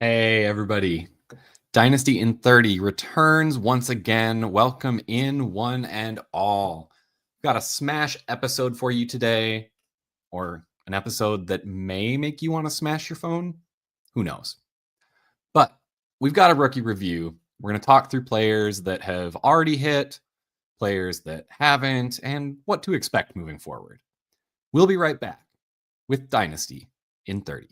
Hey, everybody. Dynasty in 30 returns once again. Welcome in one and all. Got a smash episode for you today, or an episode that may make you want to smash your phone. Who knows? But we've got a rookie review. We're going to talk through players that have already hit, players that haven't, and what to expect moving forward. We'll be right back with Dynasty in 30.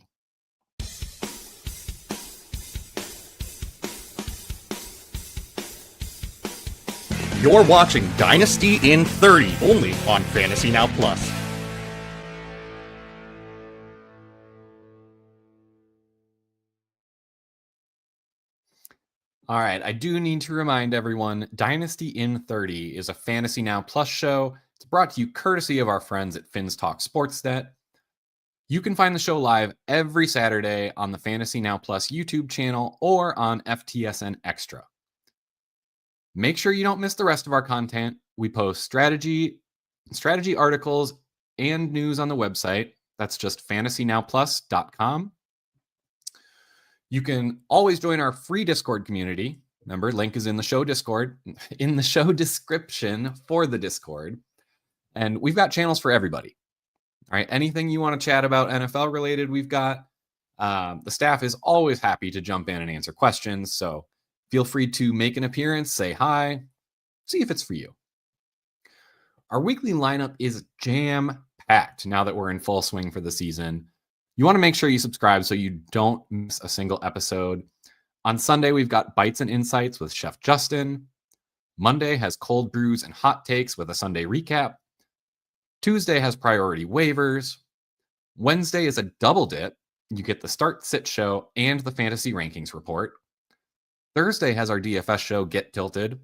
You're watching Dynasty in 30, only on Fantasy Now Plus. All right, I do need to remind everyone, Dynasty in 30 is a Fantasy Now Plus show. It's brought to you courtesy of our friends at Fins Talk Sportsnet. You can find the show live every Saturday on the Fantasy Now Plus YouTube channel or on FTSN Extra. Make sure you don't miss the rest of our content. We post strategy articles and news on the website. That's just fantasynowplus.com. You can always join our free Discord community. Remember, link is in the show description for the Discord. And we've got channels for everybody. All right, anything you want to chat about NFL related, we've got. The staff is always happy to jump in and answer questions. So feel free to make an appearance, say hi, see if it's for you. Our weekly lineup is jam-packed now that we're in full swing for the season. You want to make sure you subscribe so you don't miss a single episode. On Sunday, we've got Bites and Insights with Chef Justin. Monday has Cold Brews and Hot Takes with a Sunday recap. Tuesday has Priority Waivers. Wednesday is a double dip. You get the Start Sit show and the Fantasy Rankings report. Thursday has our DFS show, Get Tilted.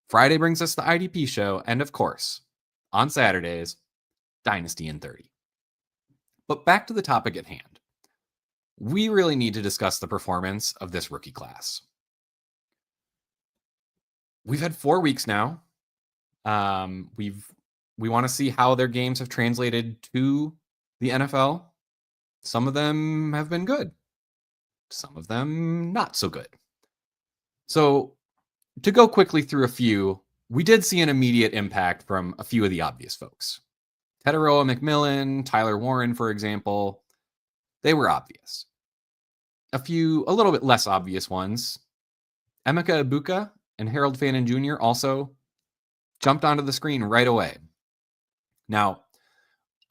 Friday brings us the IDP show. And of course, on Saturdays, Dynasty in 30. But back to the topic at hand. We really need to discuss the performance of this rookie class. We've had 4 weeks now. We want to see how their games have translated to the NFL. Some of them have been good. Some of them not so good. So to go quickly through a few, we did see an immediate impact from a few of the obvious folks. Teteroa McMillan, Tyler Warren, for example, they were obvious. A little bit less obvious ones. Emeka Ibuka and Harold Fannin Jr. also jumped onto the screen right away. Now,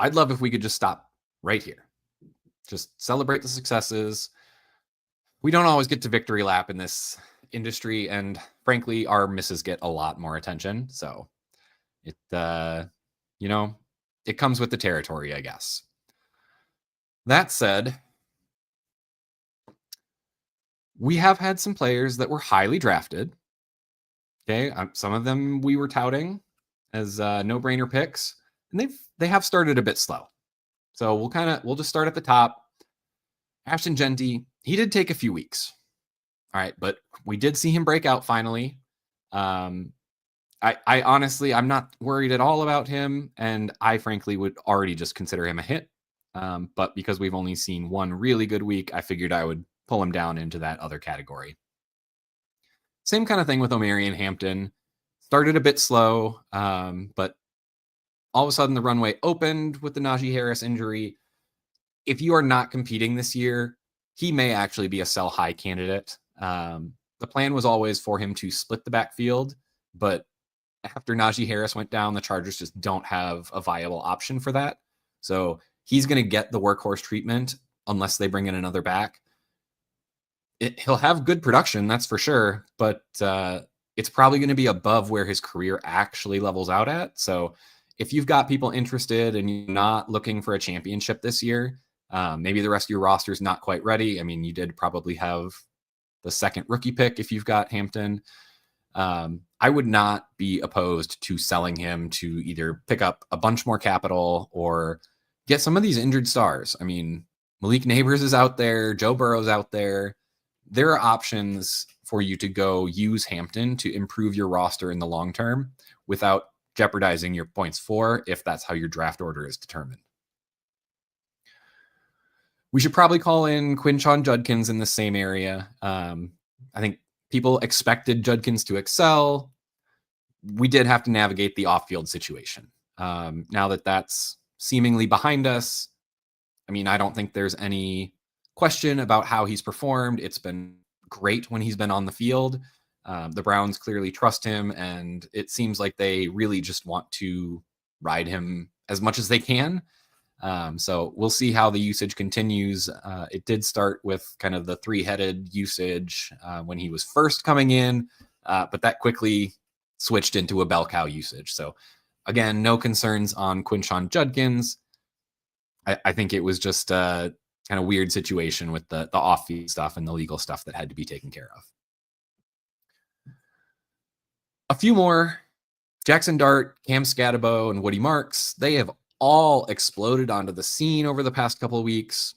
I'd love if we could just stop right here. Just celebrate the successes. We don't always get to victory lap in this industry, and frankly, our misses get a lot more attention. So it comes with the territory, I guess. That said, we have had some players that were highly drafted. Okay, some of them we were touting as no-brainer picks, and they have started a bit slow. So we'll just start at the top. Ashton Genty, he did take a few weeks. All right, but we did see him break out finally. I honestly, I'm not worried at all about him, and I frankly would already just consider him a hit. But because we've only seen one really good week, I figured I would pull him down into that other category. Same kind of thing with Omarion Hampton. Started a bit slow, but all of a sudden the runway opened with the Najee Harris injury. If you are not competing this year, he may actually be a sell high candidate. The plan was always for him to split the backfield, but after Najee Harris went down, the Chargers just don't have a viable option for that. So he's going to get the workhorse treatment unless they bring in another back. He'll have good production, that's for sure, but it's probably going to be above where his career actually levels out at. So if you've got people interested and you're not looking for a championship this year, maybe the rest of your roster is not quite ready. I mean, you did probably have the second rookie pick if you've got Hampton. I would not be opposed to selling him to either pick up a bunch more capital or get some of these injured stars. I mean, Malik Neighbors is out there. Joe Burrow's out there. There are options for you to go use Hampton to improve your roster in the long term without jeopardizing your points for if that's how your draft order is determined. We should probably call in Quinshon Judkins in the same area. I think people expected Judkins to excel. We did have to navigate the off-field situation. Now that that's seemingly behind us, I mean, I don't think there's any question about how he's performed. It's been great when he's been on the field. The Browns clearly trust him, and it seems like they really just want to ride him as much as they can. So we'll see how the usage continues. It did start with kind of the three-headed usage when he was first coming in, but that quickly switched into a bell cow usage. So again, no concerns on Quinshon Judkins. I think it was just a kind of weird situation with the off-field stuff and the legal stuff that had to be taken care of. A few more. Jackson Dart, Cam Scatabo, and Woody Marks, they have all exploded onto the scene over the past couple of weeks.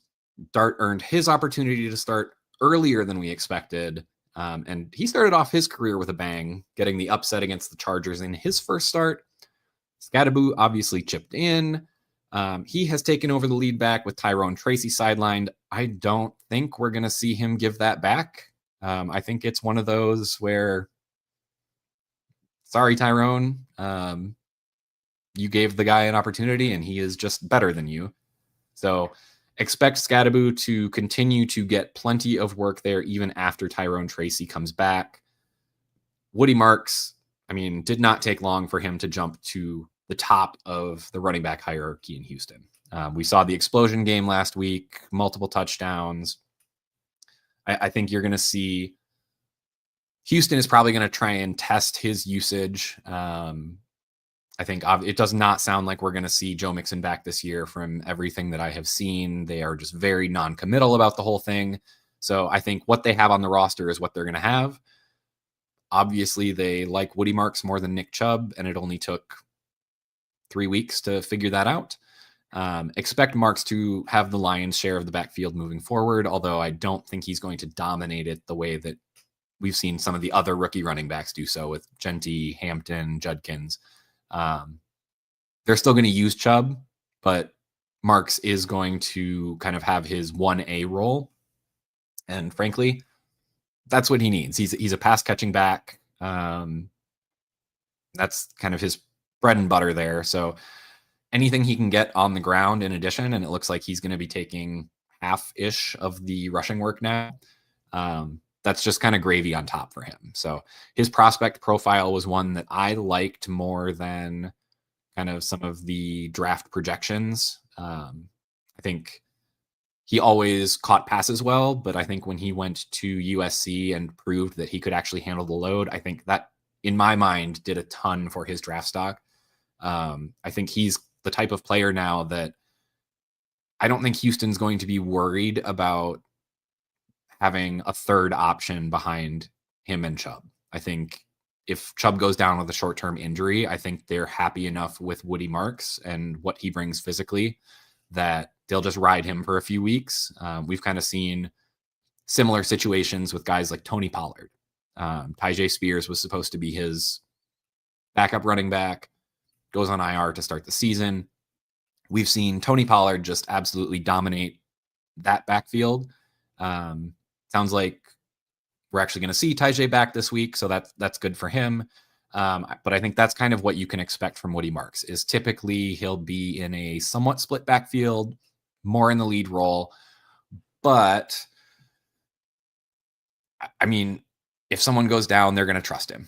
Dart earned his opportunity to start earlier than we expected, and he started off his career with a bang, getting the upset against the Chargers in his first start. Scatabo obviously chipped in. He has taken over the lead back with Tyrone Tracy sidelined. I don't think we're going to see him give that back. I think it's one of those where, sorry, Tyrone, you gave the guy an opportunity and he is just better than you. So expect Scatabo to continue to get plenty of work there even after Tyrone Tracy comes back. Woody Marks, I mean, did not take long for him to jump to the top of the running back hierarchy in Houston. We saw the explosion game last week, multiple touchdowns. I think you're going to see Houston is probably going to try and test his usage. I think it does not sound like we're going to see Joe Mixon back this year from everything that I have seen. They are just very non-committal about the whole thing. So I think what they have on the roster is what they're going to have. Obviously, they like Woody Marks more than Nick Chubb, and it only took 3 weeks to figure that out. Expect Marks to have the lion's share of the backfield moving forward, although I don't think he's going to dominate it the way that we've seen some of the other rookie running backs do so with Genty, Hampton, Judkins. They're still going to use Chubb, but Marks is going to kind of have his 1A role. And frankly, that's what he needs. He's a pass catching back. That's kind of his bread and butter there. So anything he can get on the ground in addition, and it looks like he's going to be taking half-ish of the rushing work now. That's just kind of gravy on top for him. So his prospect profile was one that I liked more than kind of some of the draft projections. I think he always caught passes well, but I think when he went to USC and proved that he could actually handle the load, I think that, in my mind, did a ton for his draft stock. I think he's the type of player now that I don't think Houston's going to be worried about having a third option behind him and Chubb. I think if Chubb goes down with a short-term injury, I think they're happy enough with Woody Marks and what he brings physically that they'll just ride him for a few weeks. We've kind of seen similar situations with guys like Tony Pollard. Tyjae Spears was supposed to be his backup running back, goes on IR to start the season. We've seen Tony Pollard just absolutely dominate that backfield. Sounds like we're actually going to see Tyjae back this week, so that's good for him. But I think that's kind of what you can expect from Woody Marks, is typically he'll be in a somewhat split backfield, more in the lead role. But, I mean, if someone goes down, they're going to trust him.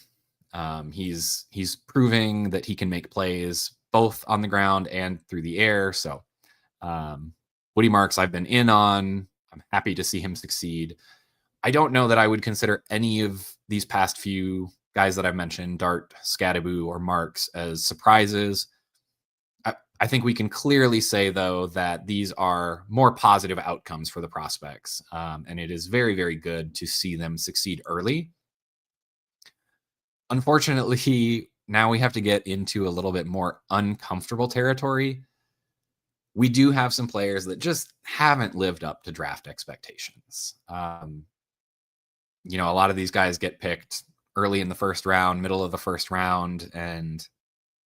He's proving that he can make plays both on the ground and through the air. So Woody Marks, I've been in on. I'm happy to see him succeed. I don't know that I would consider any of these past few guys that I've mentioned, Dart, Scatabo, or Marks, as surprises. I think we can clearly say, though, that these are more positive outcomes for the prospects. And it is very, very good to see them succeed early. Unfortunately, now we have to get into a little bit more uncomfortable territory. We do have some players that just haven't lived up to draft expectations. A lot of these guys get picked early in the first round, middle of the first round. And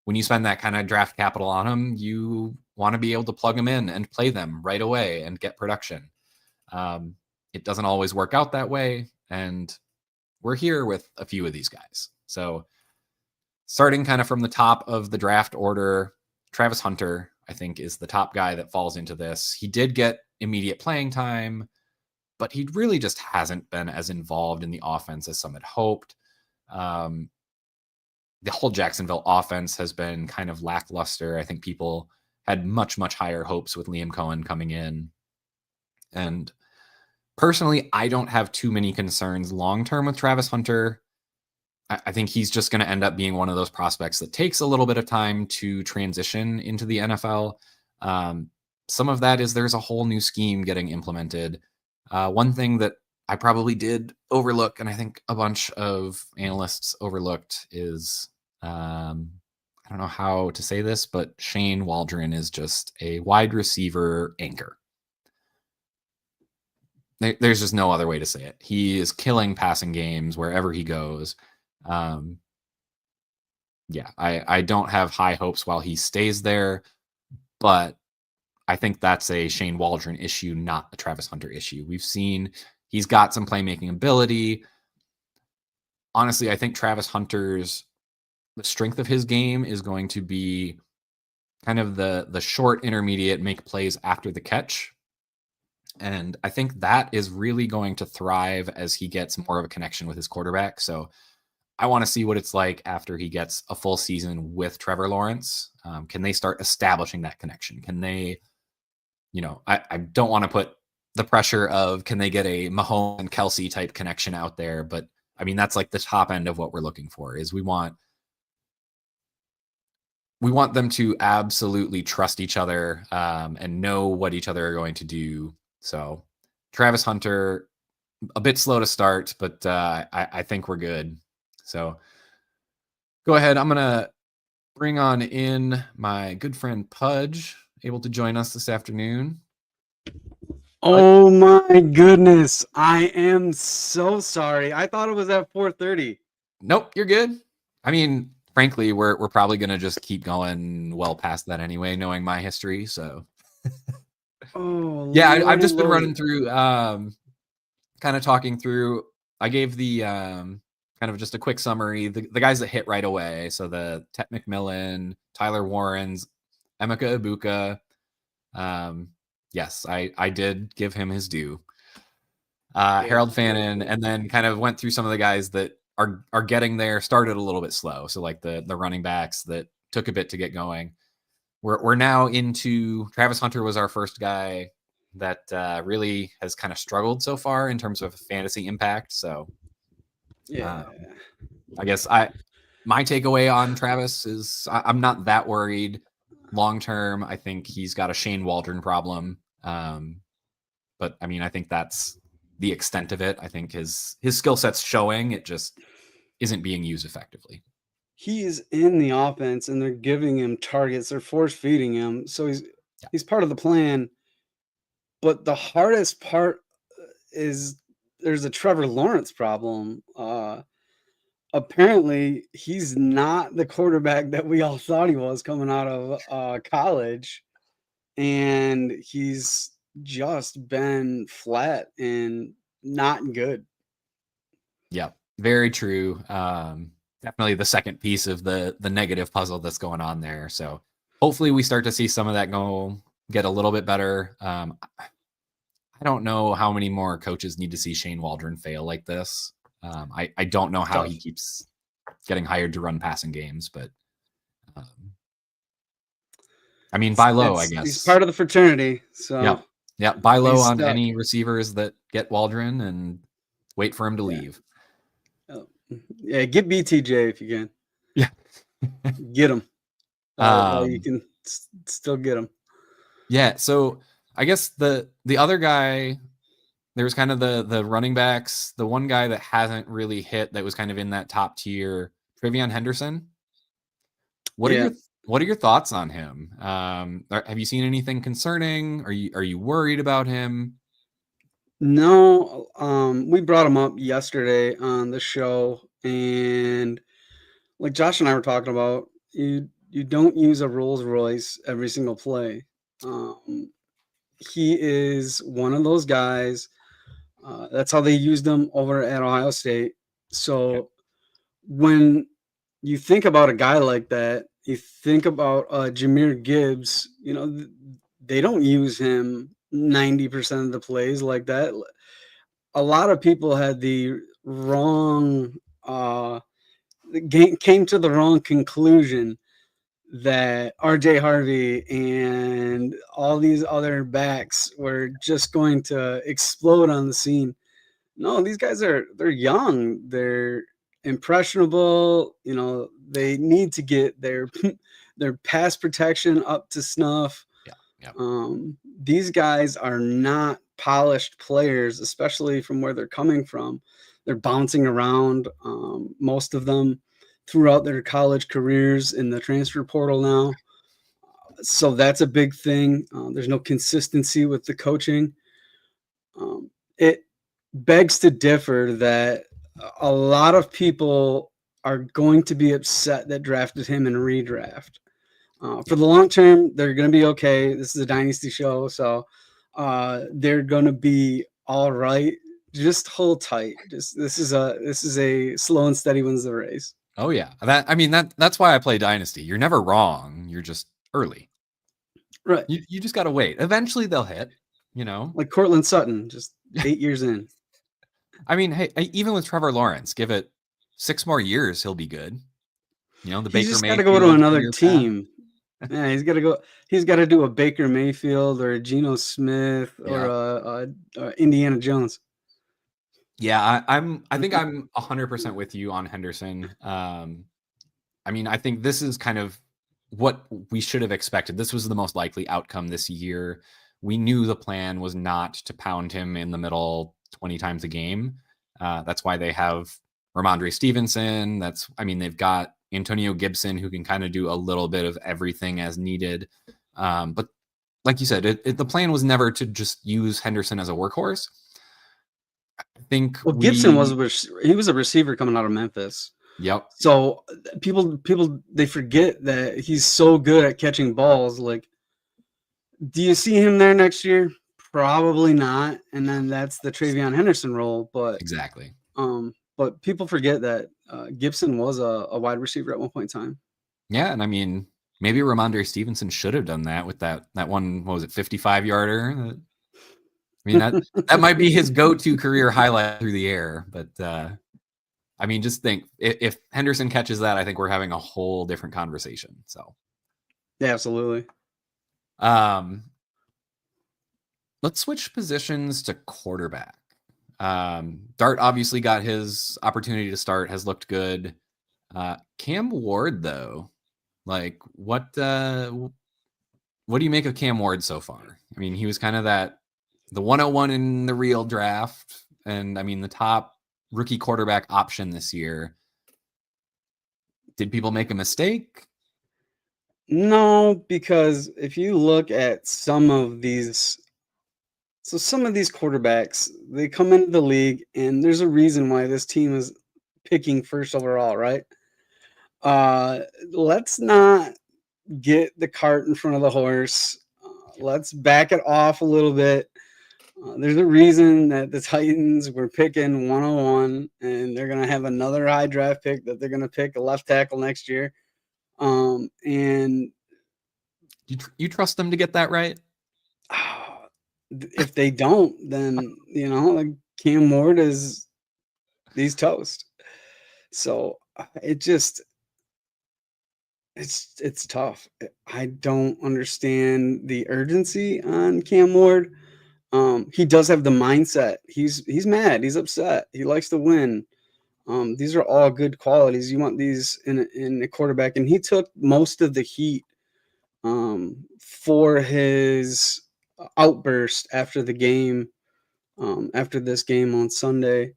when you spend that kind of draft capital on them, you want to be able to plug them in and play them right away and get production. It doesn't always work out that way, and we're here with a few of these guys. So starting kind of from the top of the draft order, Travis Hunter, I think, is the top guy that falls into this. He did get immediate playing time, but he really just hasn't been as involved in the offense as some had hoped. The whole Jacksonville offense has been kind of lackluster. I think people had much, much higher hopes with Liam Cohen coming in. And personally, I don't have too many concerns long-term with Travis Hunter. I think he's just going to end up being one of those prospects that takes a little bit of time to transition into the NFL. Some of that is there's a whole new scheme getting implemented. One thing that I probably did overlook, and I think a bunch of analysts overlooked, is I don't know how to say this, but Shane Waldron is just a wide receiver anchor. There's just no other way to say it. He is killing passing games wherever he goes. I don't have high hopes while he stays there, but I think that's a Shane Waldron issue, not a Travis Hunter issue. We've seen he's got some playmaking ability. Honestly, I think Travis Hunter's the strength of his game is going to be kind of the short intermediate make plays after the catch. And I think that is really going to thrive as he gets more of a connection with his quarterback. So I want to see what it's like after he gets a full season with Trevor Lawrence. Can they start establishing that connection? Can they, I don't want to put the pressure of can they get a Mahomes and Kelsey type connection out there? But I mean, that's like the top end of what we're looking for is we want them to absolutely trust each other and know what each other are going to do. So Travis Hunter, a bit slow to start, but I think we're good. So go ahead. I'm going to bring on in my good friend Pudge, able to join us this afternoon. Oh my goodness. I am so sorry. I thought it was at 4:30. Nope, you're good. I mean, frankly, we're probably going to just keep going well past that anyway, knowing my history. So Oh, yeah, Lord, I've just been Lord. running through, kind of talking through. I gave the kind of just a quick summary. The guys that hit right away. So the Tet McMillan, Tyler Warrens, Emeka Ibuka. Yes, I did give him his due. Harold Fannin, and then kind of went through some of the guys that are getting there, started a little bit slow. So like the running backs that took a bit to get going. We're now into Travis Hunter was our first guy that really has kind of struggled so far in terms of fantasy impact. So Yeah. I guess my takeaway on Travis is I'm not that worried long term. I think he's got a Shane Waldron problem. But I mean, I think that's the extent of it. I think his skill set's showing, it just isn't being used effectively. He's in the offense and they're giving him targets. They're force feeding him. So he's part of the plan. But the hardest part is there's a Trevor Lawrence problem. Apparently he's not the quarterback that we all thought he was coming out of college. And he's just been flat and not good. Yeah, very true. Definitely the second piece of the negative puzzle that's going on there. So hopefully we start to see some of that get a little bit better. I don't know how many more coaches need to see Shane Waldron fail like this. I don't know how he keeps getting hired to run passing games, but I mean, buy low, I guess. He's part of the fraternity. So yeah, buy low on any receivers that get Waldron and wait for him to leave. Yeah, get BTJ if you can. Yeah. Get him. While you can still get him. Yeah, so I guess the other guy, there was kind of the running backs, the one guy that hasn't really hit that was kind of in that top tier, Trevion Henderson. What are your thoughts on him? Have you seen anything concerning? Are you worried about him? No, we brought him up yesterday on the show, and like Josh and I were talking about, you don't use a Rolls Royce every single play. he is one of those guys. That's how they used him over at Ohio State. So when you think about a guy like that, you think about Jahmyr Gibbs. They don't use him 90% of the plays like that. A lot of people had the wrong came to the wrong conclusion that RJ Harvey and all these other backs were just going to explode on the scene. No, these guys they're young, they're impressionable, they need to get their their pass protection up to snuff. Yeah. These guys are not polished players, especially from where they're coming from. They're bouncing around, most of them throughout their college careers in the transfer portal now. So that's a big thing. There's no consistency with the coaching. It begs to differ that a lot of people are going to be upset that drafted him in redraft. For the long term, they're going to be okay. This is a dynasty show, so they're going to be all right. Just hold tight. This is a slow and steady wins the race. Oh yeah, that's why I play Dynasty. You're never wrong. You're just early. Right. You just gotta wait. Eventually they'll hit. Like Cortland Sutton, just 8 years in. I mean, hey, even with Trevor Lawrence, give it 6 more years, he'll be good. The Baker He's just got to Mayfield go to another team. Yeah, he's got to go. He's got to do a Baker Mayfield or a Geno Smith or a Indiana Jones. Yeah, I think I'm 100% with you on Henderson. I think this is kind of what we should have expected. This was the most likely outcome this year. We knew the plan was not to pound him in the middle 20 times a game. That's why they have Ramondre Stevenson. They've got Antonio Gibson, who can kind of do a little bit of everything as needed. But like you said, the plan was never to just use Henderson as a workhorse. I think Gibson was a receiver coming out of Memphis. Yep. So people they forget that he's so good at catching balls. Like, do you see him there next year? Probably not. And then that's the Travion Henderson role. But exactly. But people forget that Gibson was a wide receiver at one point in time. Yeah, and maybe Ramondre Stevenson should have done that with that one. What was it, 55-yarder? That might be his go-to career highlight through the air. But just think if Henderson catches that, I think we're having a whole different conversation. So, yeah, absolutely. Let's switch positions to quarterback. Dart obviously got his opportunity to start, has looked good. Cam Ward, though, like what do you make of Cam Ward so far? He was kind of the 101 in the real draft, and the top rookie quarterback option this year. Did people make a mistake? No, because if you look at some of these quarterbacks, they come into the league, and there's a reason why this team is picking first overall, right? Let's not get the cart in front of the horse. Let's back it off a little bit. There's a reason that the Titans were picking 101, and they're going to have another high draft pick that they're going to pick a left tackle next year. And you trust them to get that right? If they don't, then like Cam Ward he's toast. So it's tough. I don't understand the urgency on Cam Ward. He does have the mindset. He's mad. He's upset. He likes to win. These are all good qualities. You want these in a quarterback, and he took most of the heat for his outburst after the game, after this game on Sunday.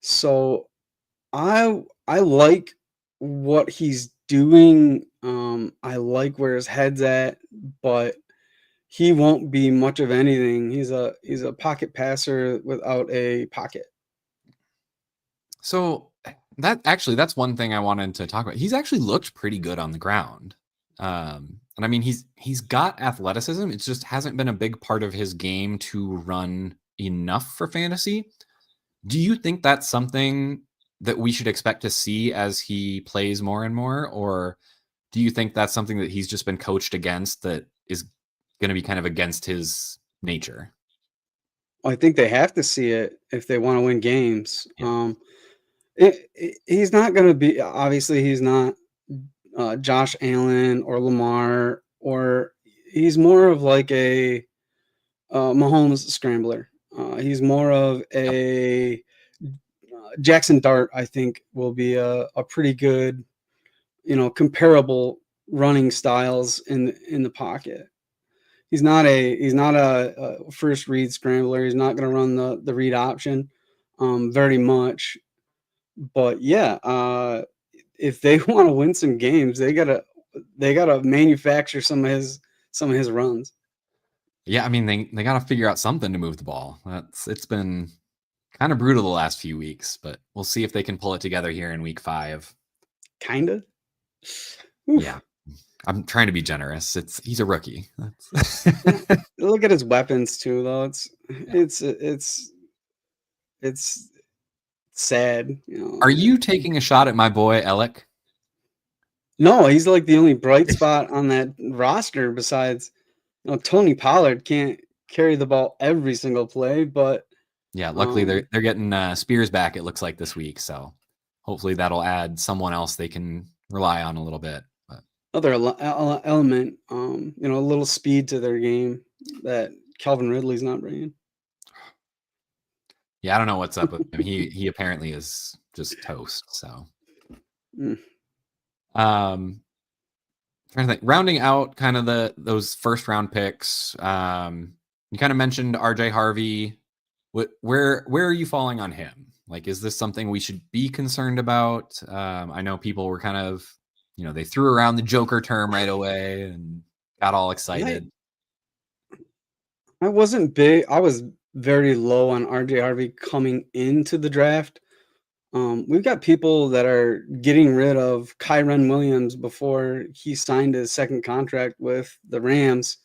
So I like what he's doing. I like where his head's at, but he won't be much of anything. He's a pocket passer without a pocket. So that's one thing I wanted to talk about. He's actually looked pretty good on the ground. And I mean, he's got athleticism. It just hasn't been a big part of his game to run enough for fantasy. Do you think that's something that we should expect to see as he plays more and more? Or do you think that's something that he's just been coached against that is going to be kind of against his nature? I think they have to see it if they want to win games. Yeah. He's not going to be, obviously, he's not Josh Allen or Lamar, or he's more of like a Mahomes scrambler. He's more of Yep. a Jackson Dart, I think, will be a pretty good, comparable running styles in the pocket. He's not a first read scrambler. He's not going to run the read option very much. But yeah, if they want to win some games, they gotta manufacture some of his runs. Yeah, I mean they got to figure out something to move the ball. It's been kind of brutal the last few weeks, but we'll see if they can pull it together here in week 5. Kinda. Yeah. I'm trying to be generous. He's a rookie. Look at his weapons too, though. It's sad. Are you taking a shot at my boy Alec? No, he's like the only bright spot on that roster besides, Tony Pollard can't carry the ball every single play, but yeah, luckily they're getting Spears back, it looks like, this week, so hopefully that'll add someone else they can rely on a little bit. But other element, a little speed to their game that Calvin Ridley's not bringing. yeah, I don't know what's up with him. He apparently is just toast. So, trying to think, rounding out kind of those first round picks. You kind of mentioned RJ Harvey. Where are you falling on him? Like, is this something we should be concerned about? I know people were kind of, they threw around the Joker term right away and got all excited. I wasn't big. I was very low on RJ Harvey coming into the draft. We've got people that are getting rid of Kyren Williams before he signed his second contract with the Rams.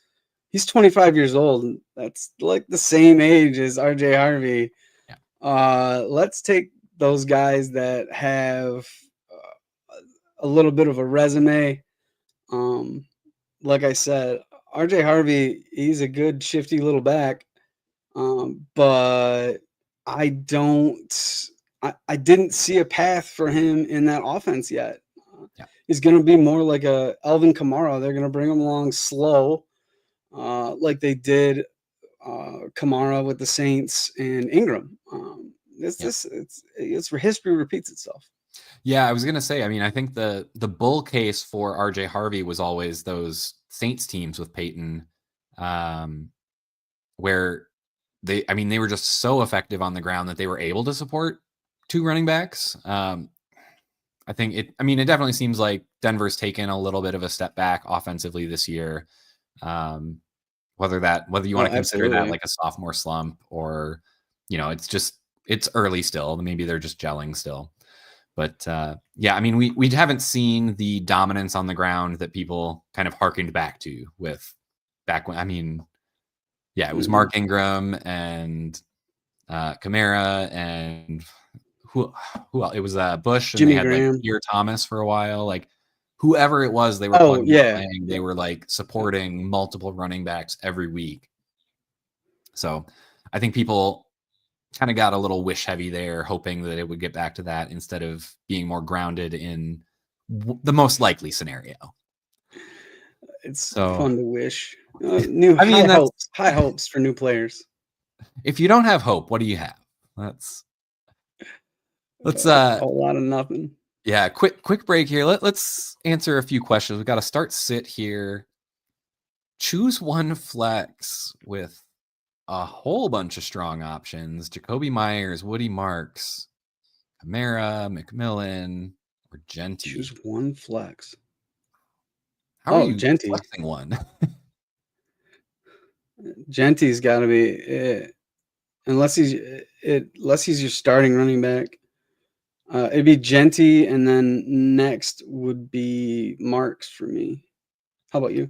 He's 25 years old. That's like the same age as RJ Harvey. Yeah. Let's take those guys that have a little bit of a resume. Like I said, RJ Harvey, he's a good shifty little back. But I didn't see a path for him in that offense yet. He's going to be more like a Alvin Kamara. They're going to bring him along slow, like they did Kamara with the Saints and Ingram. History repeats itself. Yeah, I was gonna say. I mean, I think the bull case for RJ Harvey was always those Saints teams with Peyton, where they were just so effective on the ground that they were able to support 2 running backs. I think it definitely seems like Denver's taken a little bit of a step back offensively this year. Whether you want to consider that like a sophomore slump or, it's early still. Maybe they're just gelling still. But yeah, I mean, we haven't seen the dominance on the ground that people kind of harkened back to back when, yeah, it was Mark Ingram and Kamara and who else? It was Bush and Jimmy they had Graham. like Pierre Thomas for a while. Like whoever it was, they were they were like supporting multiple running backs every week. So I think people kind of got a little wish heavy there, hoping that it would get back to that instead of being more grounded in the most likely scenario. It's fun to wish. High hopes for new players. If you don't have hope, what do you have? Let's a lot of nothing. Yeah, quick break here. Let's answer a few questions. We've got to start sit here. Choose one flex with a whole bunch of strong options: Jacoby Myers, Woody Marks, Kamara, McMillan, or Genty. Choose one flex. How are you Genty. flexing one? Genty's got to be it. Unless he's your starting running back. It'd be Genty, and then next would be Marks for me. How about you?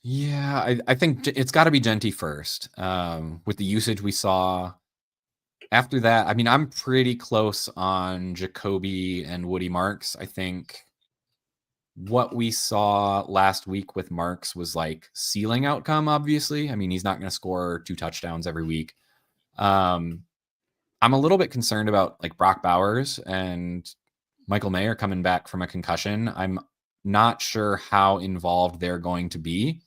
Yeah, I think it's got to be Genty first. With the usage we saw after that, I mean, I'm pretty close on Jacoby and Woody Marks. I think what we saw last week with Marks was like ceiling outcome, obviously. I mean, he's not going to score 2 touchdowns every week. I'm a little bit concerned about like Brock Bowers and Michael Mayer coming back from a concussion. I'm not sure how involved they're going to be.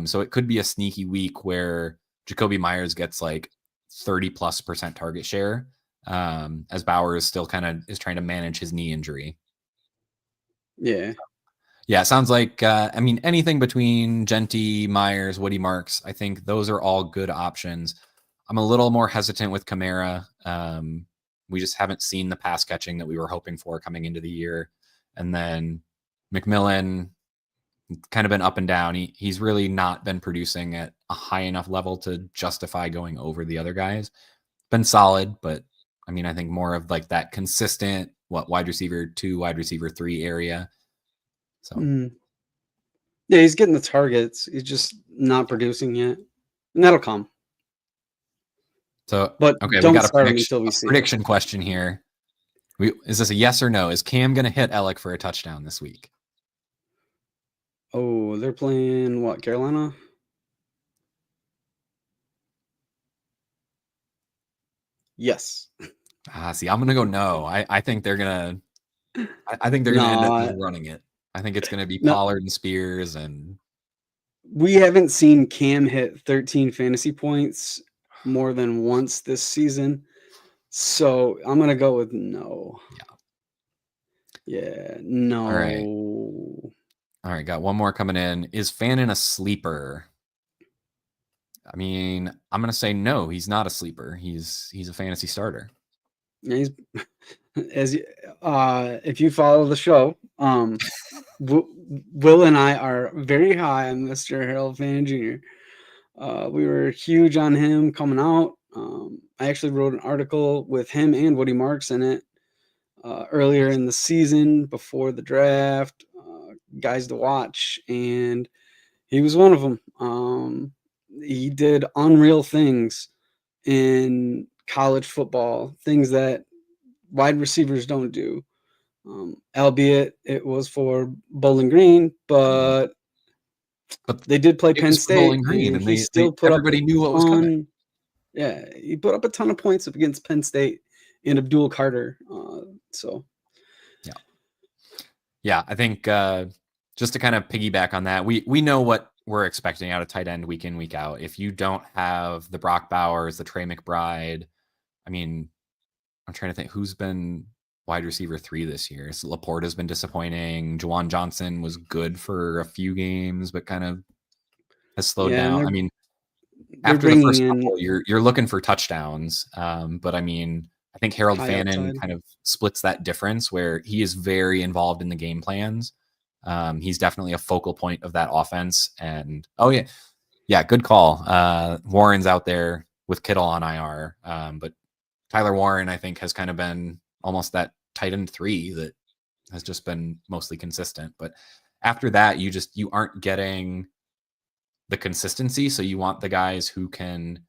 So it could be a sneaky week where Jacoby Myers gets like 30+% target share, as Bowers still kind of is trying to manage his knee injury. Yeah. Yeah, it sounds like, I mean, anything between Genty, Myers, Woody Marks, I think those are all good options. I'm a little more hesitant with Kamara. We just haven't seen the pass catching that we were hoping for coming into the year. And then McMillan, kind of been up and down. He's really not been producing at a high enough level to justify going over the other guys. Been solid, but I mean, I think more of like that consistent, wide receiver 2, wide receiver 3 area. So yeah, he's getting the targets. He's just not producing yet, and that'll come. So, But okay, we don't got a start him until we see it. prediction question here. Is this a yes or no? Is Cam going to hit Alec for a touchdown this week? Oh, they're playing what, Carolina? Yes. See, I'm going to go no. I think they're going to I think they're going to end up running it. I think it's going to be Pollard and Spears, and we haven't seen Cam hit 13 fantasy points more than once this season. So I'm going to go with no. Yeah, no. All right, got one more coming in. Is Fannin a sleeper? I mean, I'm going to say no, he's not a sleeper. He's a fantasy starter. Yeah, he's if you follow the show, Will and I are very high on Mr. Harold Fannin Jr. We were huge on him coming out. I actually wrote an article with him and Woody Marks in it earlier in the season before the draft, guys to watch, and he was one of them. He did unreal things in college football, things that wide receivers don't do. Albeit it was for Bowling Green, but they did play Penn State, Bowling Green, and he still put everybody up knew what was coming. Yeah, he put up a ton of points against Penn State and Abdul Carter. So, yeah, I think just to kind of piggyback on that, we know what we're expecting out of tight end week in, week out. If you don't have the Brock Bowers, the Trey McBride, I mean, I'm trying to think who's been wide receiver 3 this year. So Laporte has been disappointing. Juwan Johnson was good for a few games, but kind of has slowed down. I mean, after the first couple, you're looking for touchdowns. But I mean, I think Harold Fannin kind of splits that difference where he is very involved in the game plans. He's definitely a focal point of that offense. And good call. Warren's out there with Kittle on IR. But Tyler Warren, I think, has kind of been almost that tight end 3 that has just been mostly consistent. But after that, you aren't getting the consistency. So you want the guys who can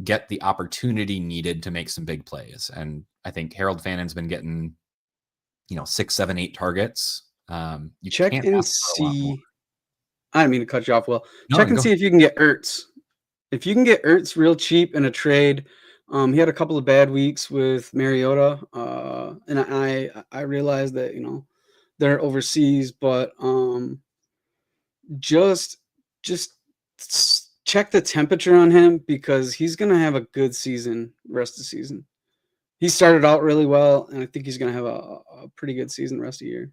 get the opportunity needed to make some big plays. And I think Harold Fannin's been getting, 6, 7, 8 targets. You check and see. I didn't mean to cut you off. Well, check and see if you can get Ertz. If you can get Ertz real cheap in a trade, he had a couple of bad weeks with Mariota, and I realized that they're overseas, but just check the temperature on him because he's gonna have a good season rest of the season. He started out really well, and I think he's gonna have a pretty good season rest of the year.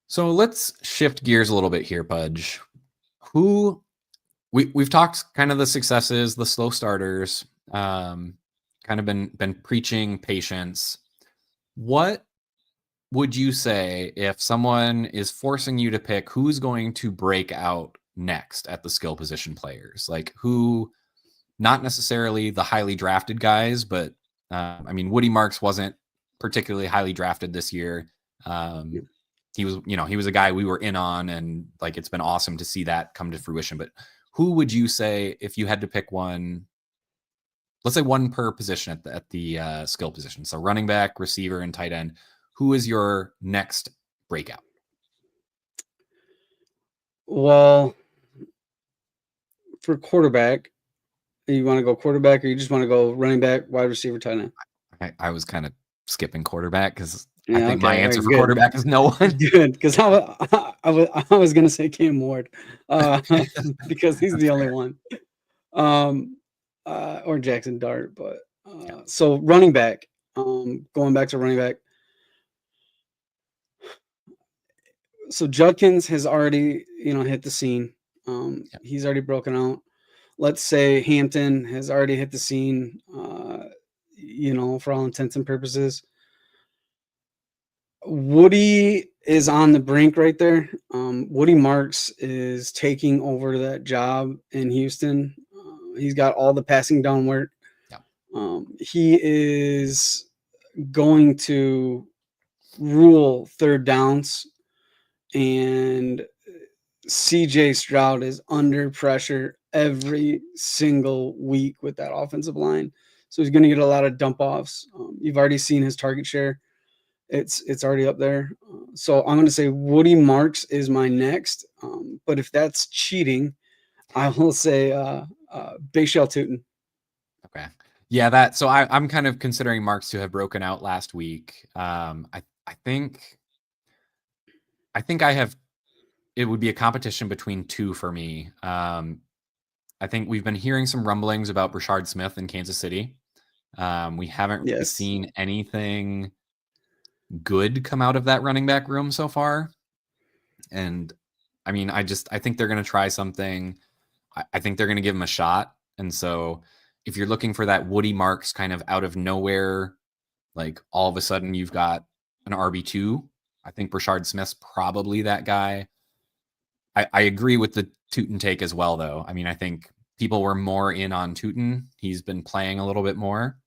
So let's shift gears a little bit here, Pudge. We've talked kind of the successes, the slow starters, kind of been preaching patience. What would you say if someone is forcing you to pick who's going to break out next at the skill position players? Like who, not necessarily the highly drafted guys, but I mean, Woody Marks wasn't particularly highly drafted this year. he was a guy we were in on, and like it's been awesome to see that come to fruition. But who would you say, if you had to pick one, let's say one per position at the skill position, so running back, receiver, and tight end, who is your next breakout? Well, for quarterback, you want to go quarterback, or you just want to go running back, wide receiver, tight end? I was kind of skipping quarterback because I Yeah, think my okay, answer for good. quarterback is no one. Good, because I was gonna say Cam Ward, because he's That's the only fair. one, or Jackson Dart. But Yeah. so running back, going back to running back. So Judkins has already, hit the scene. Yeah. He's already broken out. Let's say Hampton has already hit the scene, for all intents and purposes. Woody is on the brink right there. Woody Marks is taking over that job in Houston. He's got all the passing down work. Yeah. He is going to rule third downs, and CJ Stroud is under pressure every single week with that offensive line. So he's going to get a lot of dump offs. You've already seen his target share. It's already up there. So I'm going to say Woody Marks is my next. But if that's cheating, I will say Big Shell Tootin. Okay. Yeah, so I'm kind of considering Marks to have broken out last week. I think I have, it would be a competition between two for me. I think we've been hearing some rumblings about Brashard Smith in Kansas City. We haven't really Yes. seen anything good come out of that running back room so far. And I mean, I think they're going to try something. I think they're going to give him a shot. And so if you're looking for that Woody Marks kind of out of nowhere, like all of a sudden you've got an RB2, I think Brashard Smith's probably that guy. I agree with the Tootin take as well, though. I mean, I think people were more in on Tootin. He's been playing a little bit more.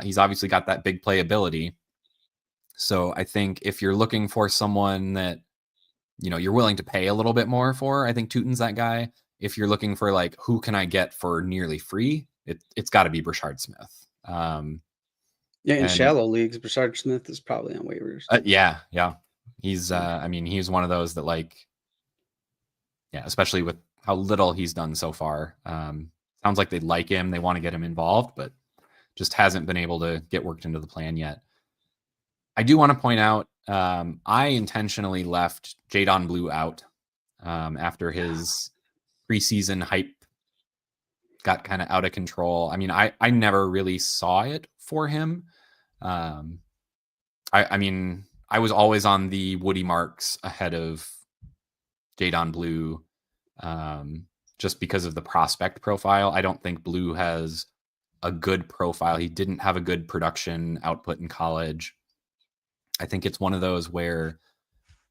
He's obviously got that big playability. So I think if you're looking for someone that, you're willing to pay a little bit more for, I think Tootin's that guy. If you're looking for like, who can I get for nearly free? It's got to be Brashard Smith. Yeah, in and shallow leagues, Brashard Smith is probably on waivers. yeah. He's, I mean, he's one of those that like, yeah, especially with how little he's done so far. Sounds like they like him. They want to get him involved, but just hasn't been able to get worked into the plan yet. I do want to point out, I intentionally left Jadon Blue out after his preseason hype got kind of out of control. I mean, I never really saw it for him. I mean, I was always on the Woody Marks ahead of Jadon Blue, just because of the prospect profile. I don't think Blue has a good profile. He didn't have a good production output in college. I think it's one of those where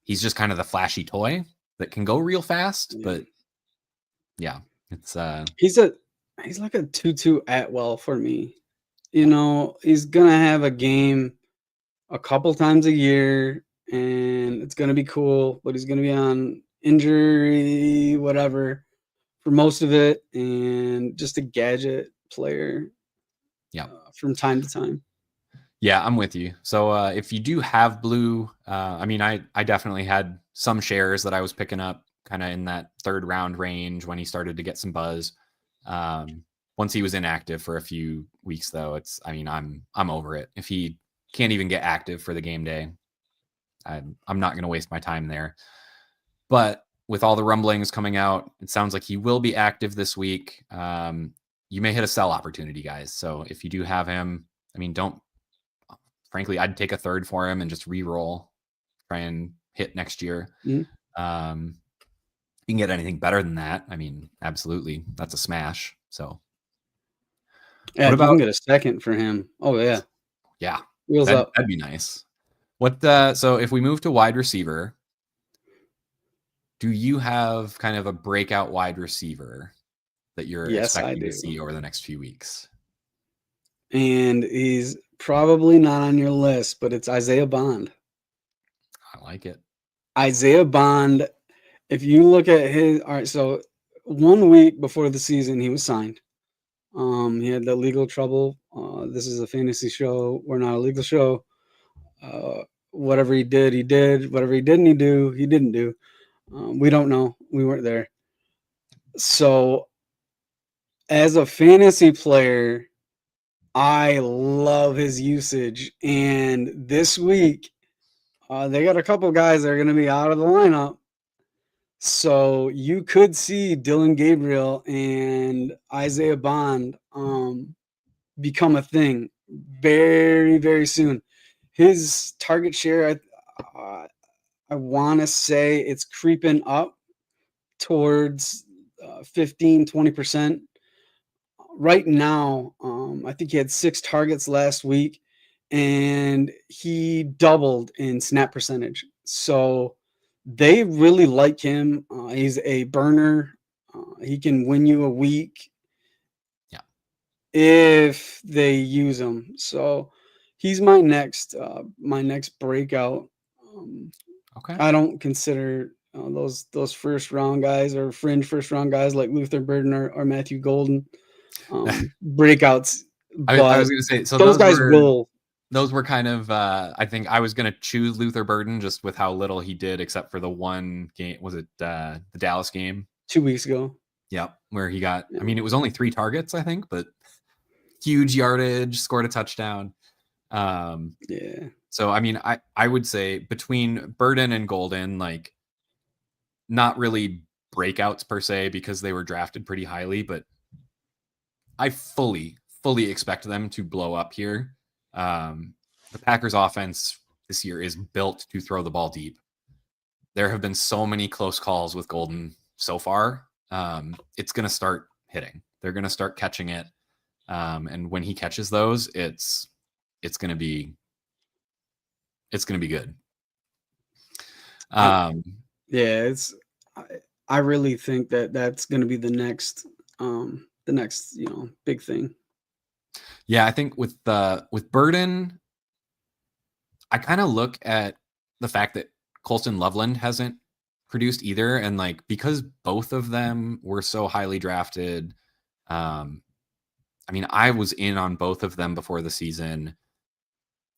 he's just kind of the flashy toy that can go real fast, but yeah, it's he's like a 2-2 Atwell for me. He's gonna have a game a couple times a year, and it's gonna be cool, but he's gonna be on injury, whatever, for most of it, and just a gadget player. Yeah. From time to time. Yeah, I'm with you. So if you do have Blue, I mean, I definitely had some shares that I was picking up kind of in that third round range when he started to get some buzz. Once he was inactive for a few weeks, though, I'm over it. If he can't even get active for the game day, I'm not going to waste my time there. But with all the rumblings coming out, it sounds like he will be active this week. You may hit a sell opportunity, guys. So if you do have him, I mean, frankly, I'd take a third for him and just re-roll, try and hit next year. Mm-hmm. You can get anything better than that. I mean, absolutely. That's a smash. So yeah, what you about, can get a second for him. Oh yeah. Yeah, Wheels up. that'd be nice. So if we move to wide receiver, do you have kind of a breakout wide receiver that you're expecting to see over the next few weeks? And he's probably not on your list, but it's Isaiah Bond. I like it. Isaiah Bond, if you look at his, all right, so 1 week before the season, he was signed. He had the legal trouble. This is a fantasy show. We're not a legal show. Whatever he did, he did. Whatever he didn't do, he didn't do. We don't know. We weren't there. So, as a fantasy player, I love his usage. And this week, they got a couple guys that are going to be out of the lineup. So you could see Dylan Gabriel and Isaiah Bond become a thing very, very soon. His target share, I want to say it's creeping up towards 15, 20%. Right now, I think he had 6 targets last week, and he doubled in snap percentage. So they really like him. He's a burner. He can win you a week. Yeah. If they use him. So he's my next breakout. Okay. I don't consider those first round guys or fringe first round guys like Luther Burden or Matthew Golden breakouts. I was going to say, so those guys will. Those were kind of, I think I was going to choose Luther Burden just with how little he did, except for the one game. Was it the Dallas game? 2 weeks ago. Yep. Where he got, I mean, it was only 3 targets, I think, but huge yardage, scored a touchdown. Yeah. So, I mean, I would say between Burden and Golden, like not really breakouts per se, because they were drafted pretty highly, but I fully expect them to blow up here. The Packers offense this year is built to throw the ball deep. There have been so many close calls with Golden so far. It's going to start hitting. They're going to start catching it. And when he catches those, it's going to be good. Yeah, I really think that's going to be the next big thing. Yeah, I think with Burden, I kind of look at the fact that Colston Loveland hasn't produced either, and like because both of them were so highly drafted, I mean, I was in on both of them before the season.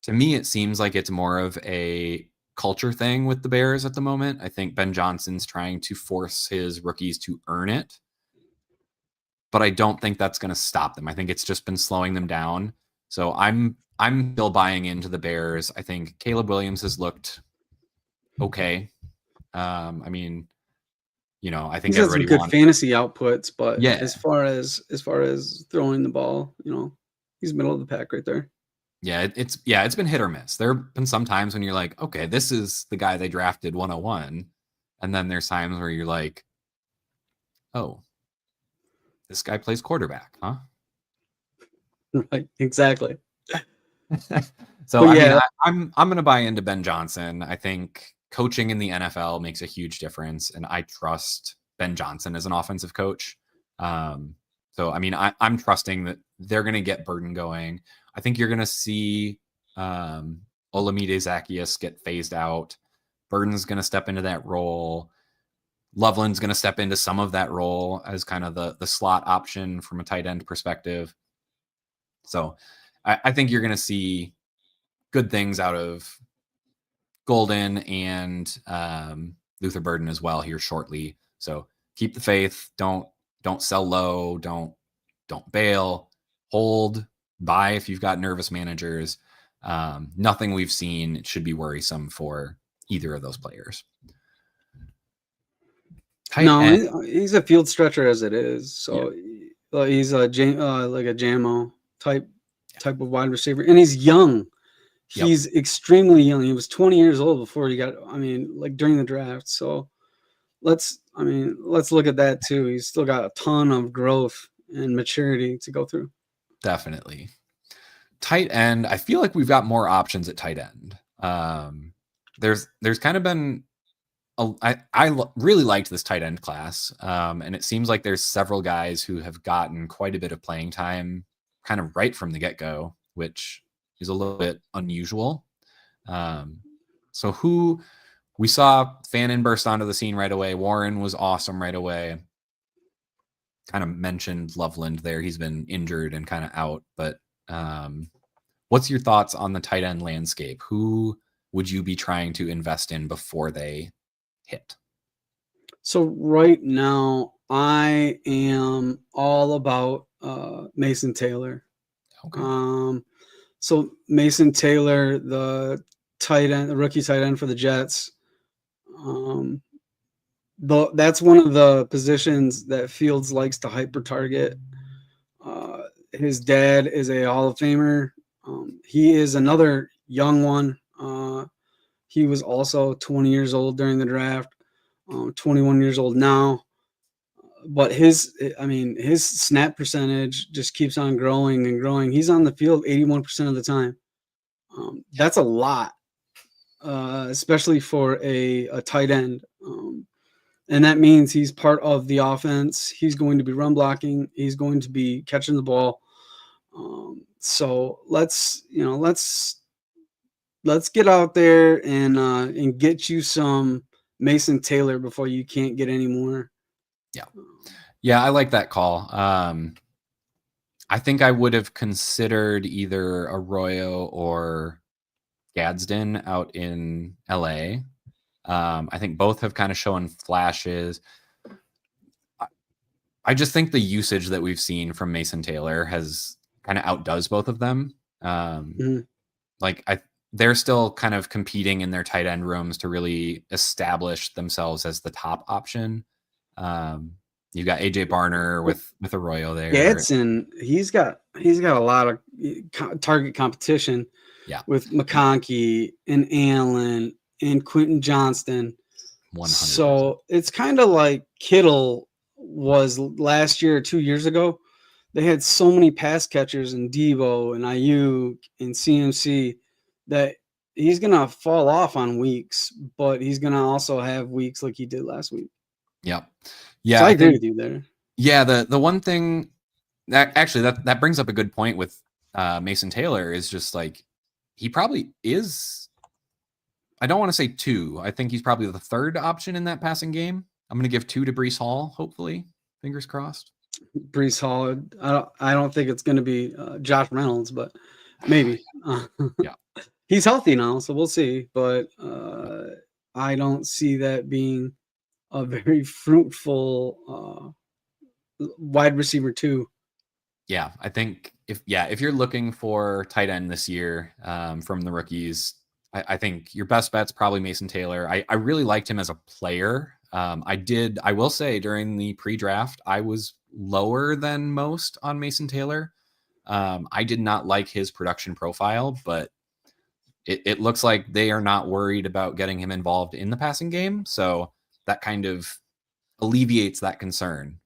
To me, it seems like it's more of a culture thing with the Bears at the moment. I think Ben Johnson's trying to force his rookies to earn it, but I don't think that's going to stop them. I think it's just been slowing them down. So I'm still buying into the Bears. I think Caleb Williams has looked okay. I mean, I think he's had some good fantasy outputs, but yeah, as far as throwing the ball, he's middle of the pack right there. Yeah, it's been hit or miss. There have been some times when you're like, okay, this is the guy they drafted 101, and then there's times where you're like, oh, this guy plays quarterback, huh? Right, exactly. So yeah, I mean, I'm going to buy into Ben Johnson. I think coaching in the NFL makes a huge difference, and I trust Ben Johnson as an offensive coach. So I mean, I'm trusting that they're going to get Burden going. I think you're going to see Olamide Zaccheaus get phased out. Burden's going to step into that role. Loveland's going to step into some of that role as kind of the slot option from a tight end perspective. So I think you're going to see good things out of Golden and Luther Burden as well here shortly. So keep the faith. Don't sell low. Don't bail. Hold. Buy if you've got nervous managers. Nothing we've seen should be worrisome for either of those players. He's a field stretcher as it is. So yeah. He's like a JMO type of wide receiver, and he's young. He's extremely young. He was 20 years old before he got. I mean, like during the draft. So let's look at that too. He's still got a ton of growth and maturity to go through. Definitely. Tight end, I feel like we've got more options at tight end. There's kind of been I really liked this tight end class, and it seems like there's several guys who have gotten quite a bit of playing time kind of right from the get-go, which is a little bit unusual. So who we saw Fannin burst onto the scene right away. Warren was awesome right away. Kind of mentioned Loveland there. He's been injured and kind of out. But what's your thoughts on the tight end landscape? Who would you be trying to invest in before they hit? So right now, I am all about Mason Taylor. Okay. So Mason Taylor, the tight end, the rookie tight end for the Jets. That's one of the positions that Fields likes to hyper target. His dad is a Hall of Famer. He is another young one. He was also 20 years old during the draft, 21 years old now. But his snap percentage just keeps on growing and growing. He's on the field 81% of the time. That's a lot, especially for a tight end. And that means he's part of the offense. He's going to be run blocking. He's going to be catching the ball. So let's get out there and get you some Mason Taylor before you can't get any more. Yeah, I like that call. I think I would have considered either Arroyo or Gadsden out in LA. I think both have kind of shown flashes. I just think the usage that we've seen from Mason Taylor has kind of outdoes both of them. They're still kind of competing in their tight end rooms to really establish themselves as the top option. You got AJ Barner with Arroyo there. Gadsden, he's got a lot of target competition. Yeah, with McConkey and Allen and Quentin Johnston. 100%. So it's kind of like Kittle was last year or 2 years ago. They had so many pass catchers in Devo and Ayuk and CMC that he's going to fall off on weeks, but he's going to also have weeks like he did last week. Yep. Yeah. So I agree with you there. Yeah. The one thing that brings up a good point with Mason Taylor is just like, he probably is, I don't want to say 2. I think he's probably the 3rd option in that passing game. I'm going to give 2 to Breece Hall, hopefully. Fingers crossed. Breece Hall. I don't think it's going to be Josh Reynolds, but maybe. Yeah. He's healthy now, so we'll see. But I don't see that being a very fruitful wide receiver 2. Yeah, I think if you're looking for tight end this year from the rookies, I think your best bet's probably Mason Taylor. I really liked him as a player. I will say during the pre-draft, I was lower than most on Mason Taylor. I did not like his production profile, but it looks like they are not worried about getting him involved in the passing game. So that kind of alleviates that concern.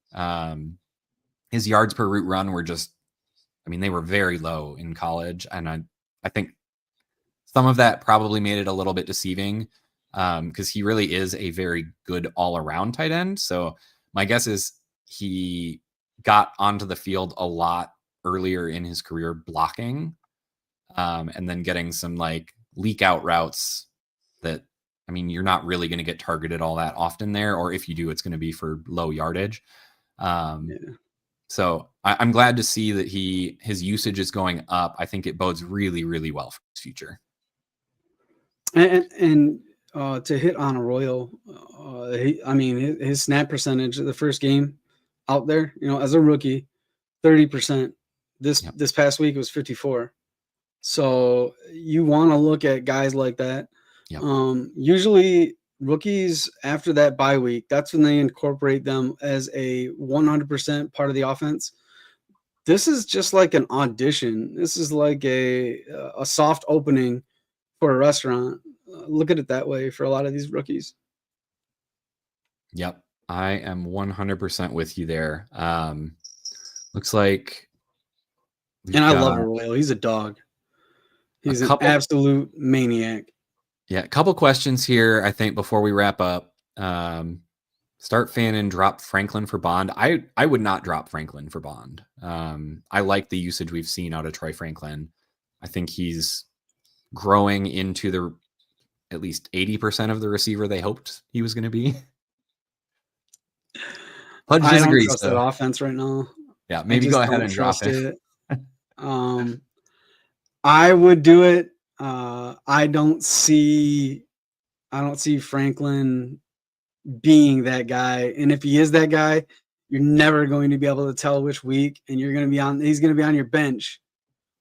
His yards per route run were they were very low in college. And I think some of that probably made it a little bit deceiving because he really is a very good all-around tight end. So my guess is he got onto the field a lot earlier in his career blocking and then getting some like leak out routes that, you're not really going to get targeted all that often there. Or if you do, it's going to be for low yardage. So I'm glad to see that his usage is going up. I think it bodes really, really well for his future. And to hit on Arroyo, his snap percentage the first game out there, as a rookie, 30%. This past week it was 54. So you want to look at guys like that. Yep. Usually rookies after that bye week, that's when they incorporate them as a 100% part of the offense. This is just like an audition. This is like a soft opening for a restaurant. Look at it that way for a lot of these rookies. Yep. I am 100% with you there. Looks like. And I love Arroyo. He's a dog. He's an absolute maniac. Yeah, a couple questions here, I think, before we wrap up. Start Fannin, drop Franklin for Bond. I would not drop Franklin for Bond. I like the usage we've seen out of Troy Franklin. I think he's growing into at least 80% of the receiver they hoped he was going to be. Pudge I don't disagrees. trust that offense right now. Yeah, I maybe just go ahead don't and drop trust it. I would do it. I don't see Franklin being that guy. And if he is that guy, you're never going to be able to tell which week, and he's going to be on your bench.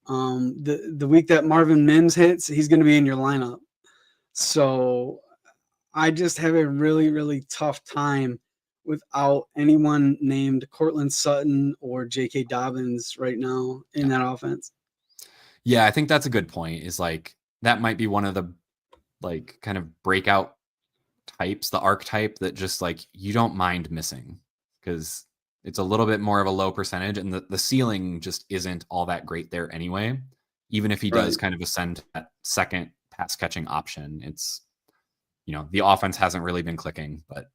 The week that Marvin Mims hits, he's going to be in your lineup. So I just have a really, really tough time without anyone named Cortland Sutton or J.K. Dobbins right now in that offense. Yeah, I think that's a good point. Is like that might be one of the like kind of breakout types, the archetype that just like you don't mind missing because it's a little bit more of a low percentage, and the ceiling just isn't all that great there anyway. Even if he does kind of ascend to that second pass catching option, it's, you know, the offense hasn't really been clicking. But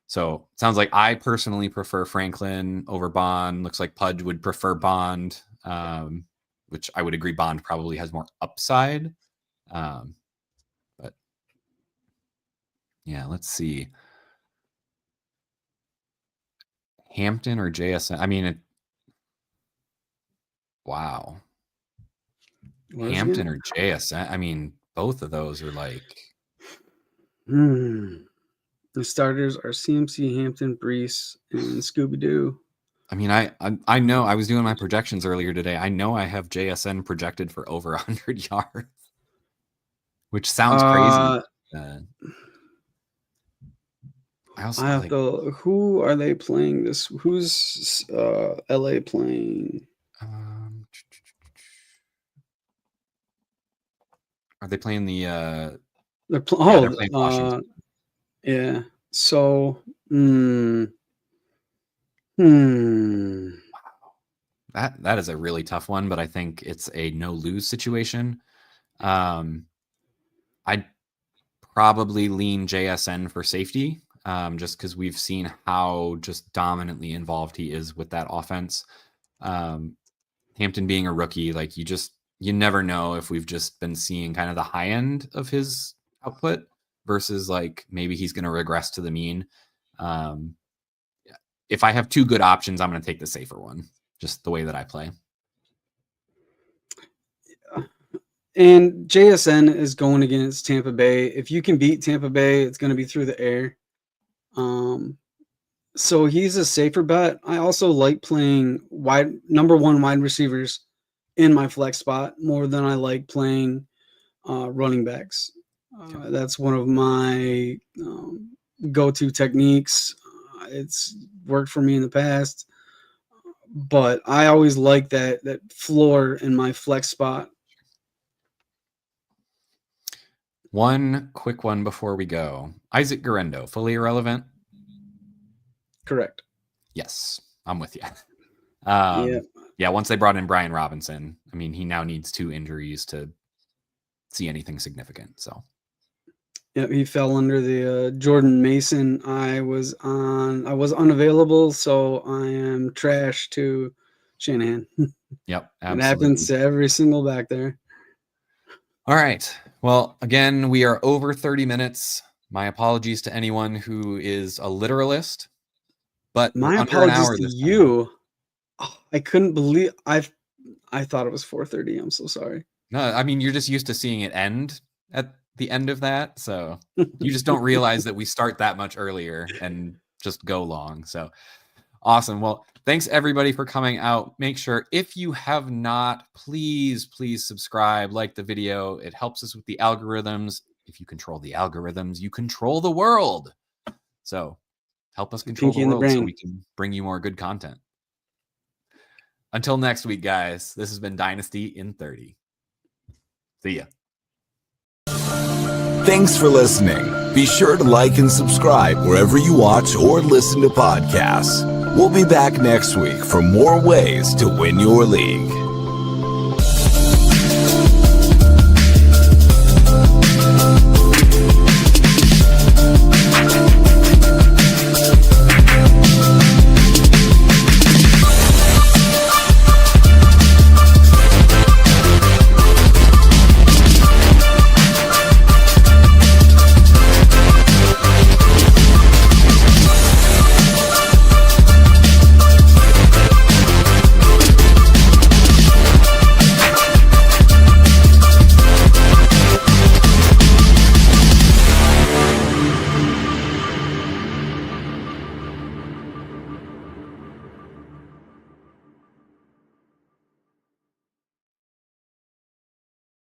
so it sounds like I personally prefer Franklin over Bond. Looks like Pudge would prefer Bond, which I would agree Bond probably has more upside. But yeah, let's see. Hampton or JSN? I mean, wow. Hampton or JSN? I mean, both of those are like. The starters are CMC, Hampton, Brees, and Scooby Doo. I mean, I know I was doing my projections earlier today. I know I have JSN projected for over 100 yards, which sounds crazy. I have to. Who are they playing this? Who's LA playing? Are they playing the? They're playing Washington. Yeah. So. Wow. That is a really tough one, but I think it's a no lose situation. I'd probably lean JSN for safety. Just because we've seen how just dominantly involved he is with that offense. Hampton being a rookie, like you never know if we've just been seeing kind of the high end of his output versus like maybe he's going to regress to the mean. If I have two good options, I'm going to take the safer one, just the way that I play. And JSN is going against Tampa Bay. If you can beat Tampa Bay, it's going to be through the air. So he's a safer bet. I also like playing number one wide receivers in my flex spot more than I like playing running backs. That's one of my go-to techniques. It's worked for me in the past, but I always like that floor in my flex spot. One quick one before we go. Isaac Guerrero, fully irrelevant? Correct. Yes, I'm with you. Yeah, once they brought in Brian Robinson, I mean, he now needs 2 injuries to see anything significant. So, yeah, he fell under the Jordan Mason. I was unavailable, so I am trash to Shanahan. Yep, absolutely. It happens to every single back there. All right. Well, again, we are over 30 minutes. My apologies to anyone who is a literalist. But my apologies to you. Oh, I couldn't believe I thought it was 4:30. I'm so sorry. No, I mean, you're just used to seeing it end at the end of that. So you just don't realize that we start that much earlier and just go long. So awesome. Well, thanks everybody for coming out. Make sure if you have not, please subscribe, like the video. It helps us with the algorithms. If you control the algorithms, you control the world. So help us control the world so we can bring you more good content. Until next week, guys, this has been Dynasty in 30. See ya. Thanks for listening. Be sure to like and subscribe wherever you watch or listen to podcasts. We'll be back next week for more ways to win your league.